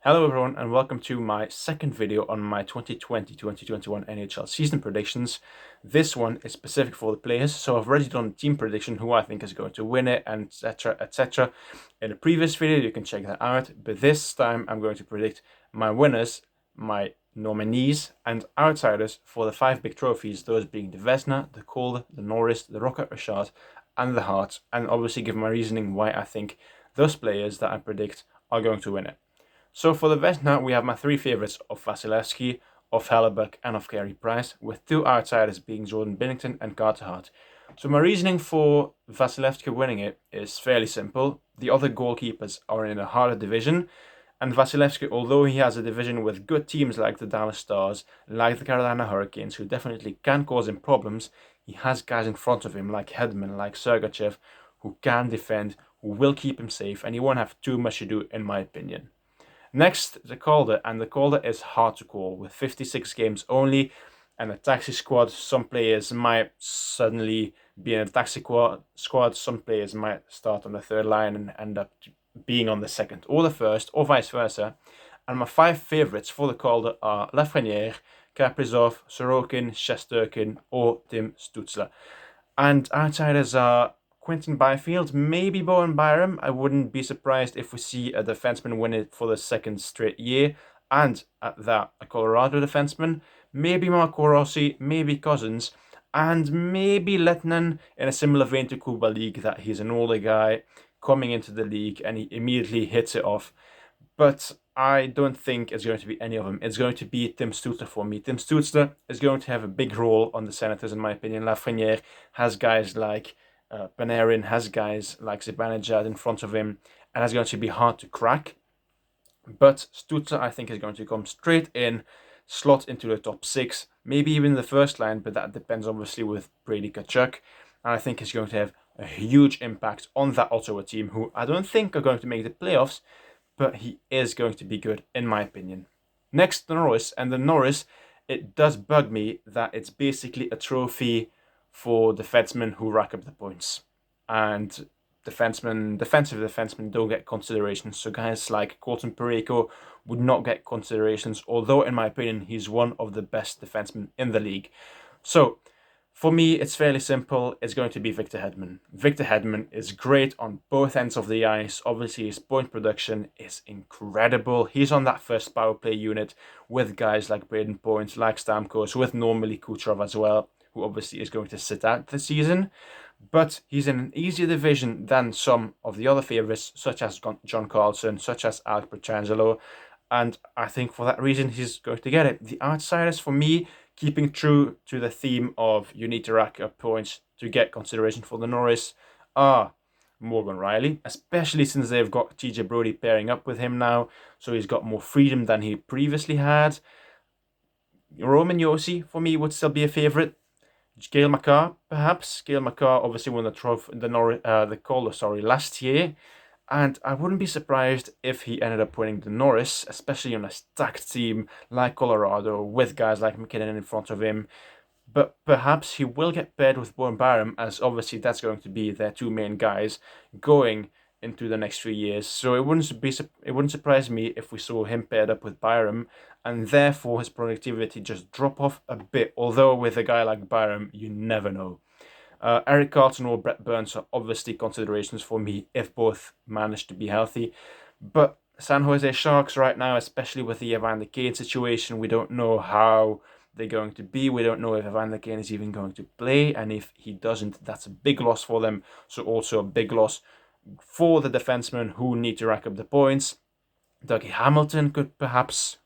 Hello everyone and welcome to my second video on my 2020-2021 NHL season predictions. This one is specific for the players, so I've already done team prediction, who I think is going to win it, and etc, etc. In the previous video you can check that out, but this time I'm going to predict my winners, my nominees and outsiders for the 5 big trophies, those being the Vezina, the Calder, the Norris, the Rocket Richard and the Hart, and obviously give my reasoning why I think those players that I predict are going to win it. So for the Vezina, we have my 3 favourites of Vasilevsky, of Hellebuck and of Carey Price, with 2 outsiders being Jordan Binnington and Carter Hart. So my reasoning for Vasilevsky winning it is fairly simple. The other goalkeepers are in a harder division, and Vasilevsky, although he has a division with good teams like the Dallas Stars, like the Carolina Hurricanes, who definitely can cause him problems, he has guys in front of him like Hedman, like Sergachev, who can defend, who will keep him safe, and he won't have too much to do, in my opinion. Next, the Calder, and the Calder is hard to call with 56 games only and a taxi squad. Some players might suddenly be in a taxi squad, some players might start on the third line and end up being on the second or the first, or vice versa. And my 5 favourites for the Calder are Lafreniere, Kaprizov, Sorokin, Shesterkin, or Tim Stützle. And outsiders are Quinton Byfield, maybe Bowen Byram. I wouldn't be surprised if we see a defenseman win it for the second straight year. And at that, a Colorado defenseman. Maybe Marco Rossi, maybe Cousins. And maybe Lettinen, in a similar vein to Kubalik, that he's an older guy coming into the league and he immediately hits it off. But I don't think it's going to be any of them. It's going to be Tim Stützle for me. Tim Stützle is going to have a big role on the Senators, in my opinion. Lafreniere has guys like Panarin, has guys like Zibanejad in front of him, and it's going to be hard to crack. But Stützle, I think, is going to come straight in, slot into the top 6, maybe even the first line, but that depends obviously with Brady Tkachuk. And I think he's going to have a huge impact on that Ottawa team, who I don't think are going to make the playoffs, but he is going to be good, in my opinion. Next, the Norris. And the Norris, it does bug me that it's basically a trophy for defensemen who rack up the points. And defensive defensemen don't get considerations. So guys like Colton Parayko would not get considerations, although in my opinion, he's one of the best defensemen in the league. So for me, it's fairly simple. It's going to be Victor Hedman. Victor Hedman is great on both ends of the ice. Obviously, his point production is incredible. He's on that first power play unit with guys like Braden Point, like Stamkos, with normally Kucherov as well, who obviously is going to sit out the season. But he's in an easier division than some of the other favourites, such as John Carlson, such as Alex Pietrangelo. And I think for that reason, he's going to get it. The outsiders, for me, keeping true to the theme of you need to rack up points to get consideration for the Norris, are Morgan Rielly, especially since they've got TJ Brodie pairing up with him now, so he's got more freedom than he previously had. Roman Josi, for me, would still be a favourite. Gail McCarr, perhaps. Gail McCarr obviously won the Calder, last year. And I wouldn't be surprised if he ended up winning the Norris, especially on a stacked team like Colorado, with guys like McKinnon in front of him. But perhaps he will get paired with Bowen Byram, as obviously that's going to be their 2 main guys going into the next 3 years. So it wouldn't surprise me if we saw him paired up with Byram, and therefore his productivity just drop off a bit. Although with a guy like Byram, you never know. Eric Carlson or Brett Burns are obviously considerations for me if both manage to be healthy. But San Jose Sharks right now, especially with the Evander Kane situation, we don't know how they're going to be. We don't know if Evander Kane is even going to play. And if he doesn't, that's a big loss for them. So also a big loss for the defensemen who need to rack up the points. Dougie Hamilton could perhaps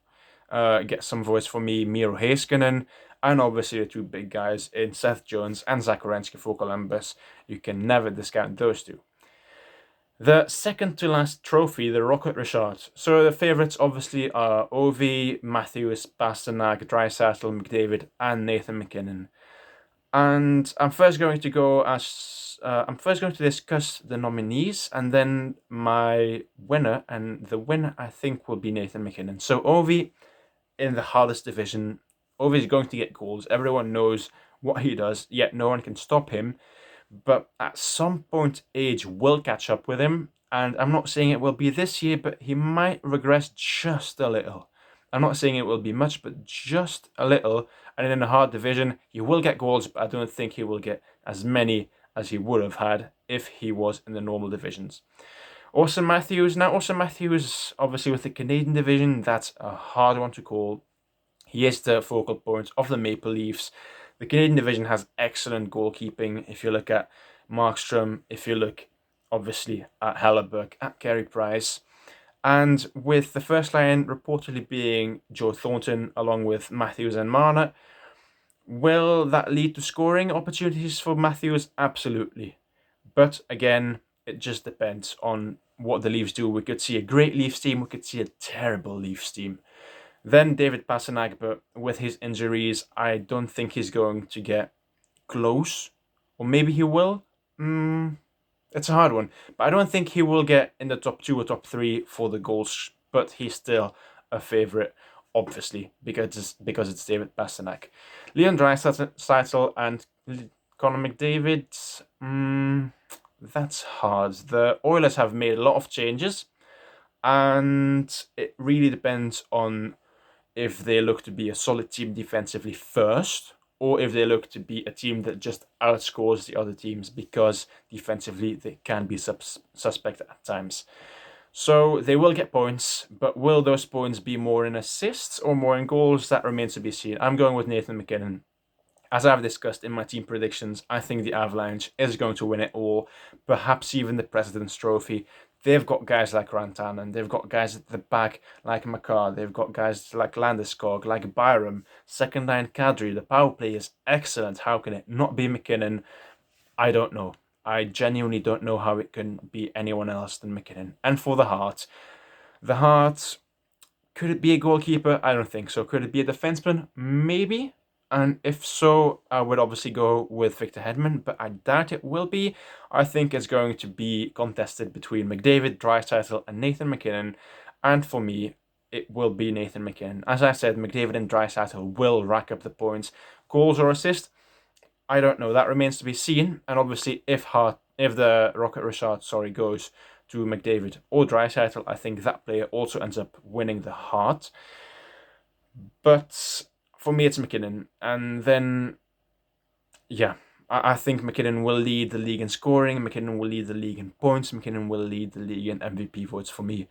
get some voice for me. Miro Heiskanen. And obviously the 2 big guys in Seth Jones and Zach Werenski for Columbus. You can never discount those 2. The second to last trophy, the Rocket Richard. So the favourites obviously are Ovi, Matthews, Pasternak, Draisaitl, McDavid, and Nathan MacKinnon. And I'm first going to discuss the nominees and then my winner, and the winner I think will be Nathan MacKinnon. So Ovi in the hardest division. Ovi is going to get goals. Everyone knows what he does, yet no one can stop him. But at some point, age will catch up with him. And I'm not saying it will be this year, but he might regress just a little. I'm not saying it will be much, but just a little. And in a hard division, he will get goals, but I don't think he will get as many as he would have had if he was in the normal divisions. Austin Matthews. Now, Austin Matthews, obviously with the Canadian division, that's a hard one to call. He is the focal point of the Maple Leafs. The Canadian division has excellent goalkeeping. If you look at Markstrom, if you look obviously at Hellebuck, at Carey Price, and with the first line reportedly being Joe Thornton along with Matthews and Marner, will that lead to scoring opportunities for Matthews? Absolutely. But again, it just depends on what the Leafs do. We could see a great Leafs team, we could see a terrible Leafs team. Then David Pastrnak, but with his injuries, I don't think he's going to get close. Or maybe he will. It's a hard one. But I don't think he will get in the top 2 or top 3 for the goals. But he's still a favourite, obviously, because it's David Pastrnak. Leon Draisaitl and Connor McDavid, that's hard. The Oilers have made a lot of changes, and it really depends on if they look to be a solid team defensively first, or if they look to be a team that just outscores the other teams, because defensively they can be suspect at times. So they will get points, but will those points be more in assists or more in goals? That remains to be seen. I'm going with Nathan MacKinnon. As I've discussed in my team predictions, I think the Avalanche is going to win it all, perhaps even the President's Trophy. They've got guys like Rantanen, they've got guys at the back like Makar, they've got guys like Landeskog, like Byram, second line Kadri. The power play is excellent. How can it not be MacKinnon? I don't know. I genuinely don't know how it can be anyone else than MacKinnon. And for the Hart, could it be a goalkeeper? I don't think so. Could it be a defenseman? Maybe. And if so, I would obviously go with Victor Hedman, but I doubt it will be. I think it's going to be contested between McDavid, Draisaitl, and Nathan MacKinnon. And for me, it will be Nathan MacKinnon. As I said, McDavid and Draisaitl will rack up the points. Goals or assists? I don't know. That remains to be seen. And obviously, if the Rocket Richard goes to McDavid or Draisaitl, I think that player also ends up winning the Hart. But for me, it's MacKinnon. And then, yeah, I think MacKinnon will lead the league in scoring. MacKinnon will lead the league in points. MacKinnon will lead the league in MVP votes. For me,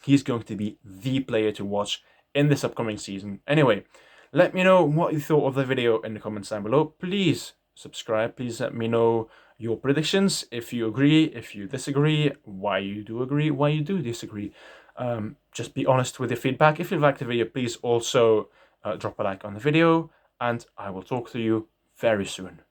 he's going to be the player to watch in this upcoming season. Anyway, let me know what you thought of the video in the comments down below. Please subscribe. Please let me know your predictions. If you agree, if you disagree, why you do agree, why you do disagree. Just be honest with your feedback. If you liked the video, please also drop a like on the video, and I will talk to you very soon.